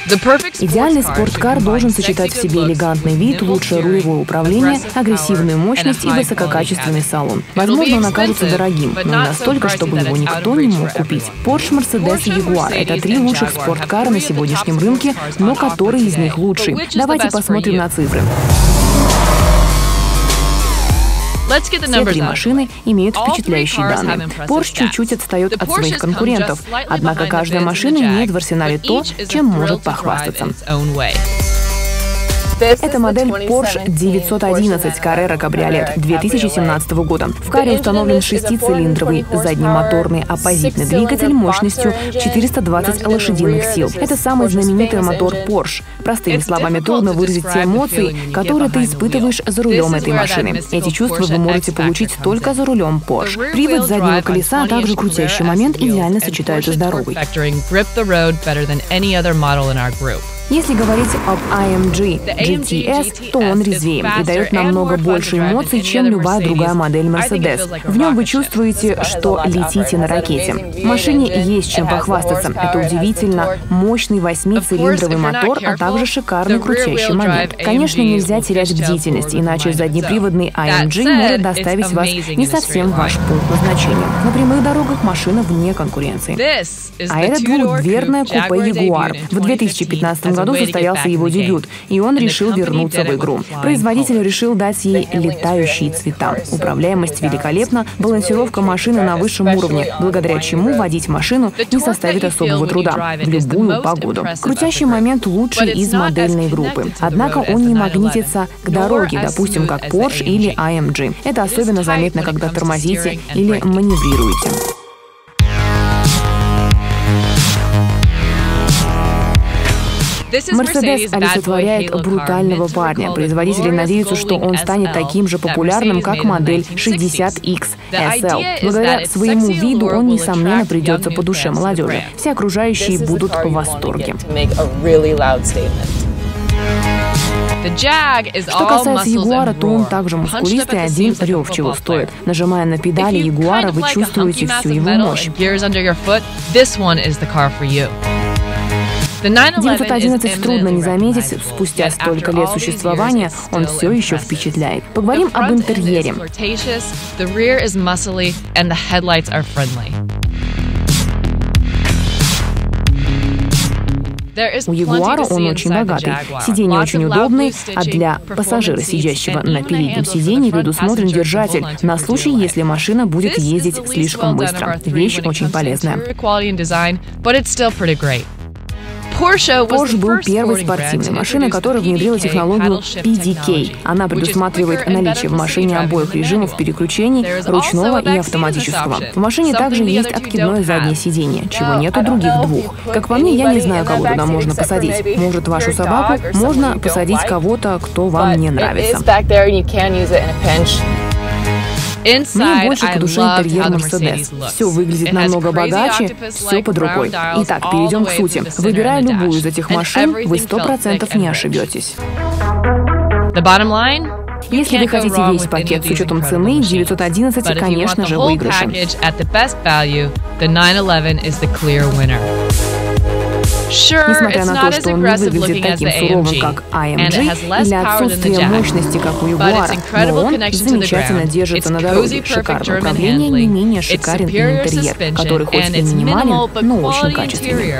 Идеальный спорткар должен сочетать в себе элегантный вид, лучшее рулевое управление, агрессивную мощность и высококачественный салон. Возможно, он окажется дорогим, но не настолько, чтобы его никто не мог купить. Porsche, Mercedes и Jaguar – это три лучших спорткара на сегодняшнем рынке, но который из них лучший? Давайте посмотрим на цифры. Все три машины имеют впечатляющие данные. Porsche чуть-чуть отстает от своих конкурентов, однако каждая машина имеет в арсенале то, чем может похвастаться. Это модель Porsche 911 Carrera Cabriolet 2017 года. В каре установлен 6-цилиндровый заднемоторный оппозитный двигатель мощностью 420 лошадиных сил. Это самый знаменитый мотор Porsche. Простыми словами, трудно выразить те эмоции, которые ты испытываешь за рулем этой машины. Эти чувства вы можете получить только за рулем Porsche. Привод заднего колеса, а также крутящий момент идеально сочетаются с дорогой. Если говорить об AMG GTS, то он резвее и дает намного больше эмоций, чем любая другая модель Mercedes. В нем вы чувствуете, что летите на ракете. В машине есть чем похвастаться. Это удивительно мощный 8-цилиндровый мотор, а также шикарный крутящий момент. Конечно, нельзя терять бдительность, иначе заднеприводный AMG может доставить вас не совсем в ваш пункт назначения. На прямых дорогах машина вне конкуренции. А это двухдверное купе Jaguar. В 2015 году состоялся его дебют, и он решил вернуться в игру. Производитель решил дать ей летающие цвета. Управляемость великолепна, балансировка машины на высшем уровне, благодаря чему водить машину не составит особого труда в любую погоду. Крутящий момент лучший из модельной группы. Однако он не магнитится к дороге, допустим, как Porsche или AMG. Это особенно заметно, когда тормозите или маневрируете. Mercedes олицетворяет брутального парня. Производители надеются, что он станет таким же популярным, как модель 60X SL. Благодаря своему виду он, несомненно, придется по душе молодежи. Все окружающие будут в восторге. Что касается Ягуара, то он также мускулистый, один рев чего стоит. Нажимая на педали Ягуара, вы чувствуете всю его мощь. 911 трудно не заметить, спустя столько лет существования он все еще впечатляет. Поговорим об интерьере. У Ягуара он очень богатый, сиденья очень удобные, а для пассажира, сидящего на переднем сиденье, предусмотрен держатель на случай, если машина будет ездить слишком быстро. Вещь очень полезная. Porsche был первой спортивной машиной, которая внедрила технологию PDK. Она предусматривает наличие в машине обоих режимов переключений, ручного и автоматического. В машине также есть откидное заднее сиденье, чего нет у других двух. Как по мне, я не знаю, кого туда можно посадить. Может, вашу собаку, можно посадить кого-то, кто вам не нравится. Мне больше по душе интерьер Mercedes. Все выглядит намного богаче, все под рукой. Итак, перейдем к сути. Выбирая любую из этих машин, вы 100% не ошибетесь. Если вы хотите весь пакет с учетом цены, 911, конечно же, выигрышем. Несмотря на то, что он не выглядит таким суровым, как AMG, или отсутствие мощности, как у Jaguar, но он замечательно держится на дороге. Шикарное управление, не менее шикарен и интерьер, который хоть и минимален, но очень качественный.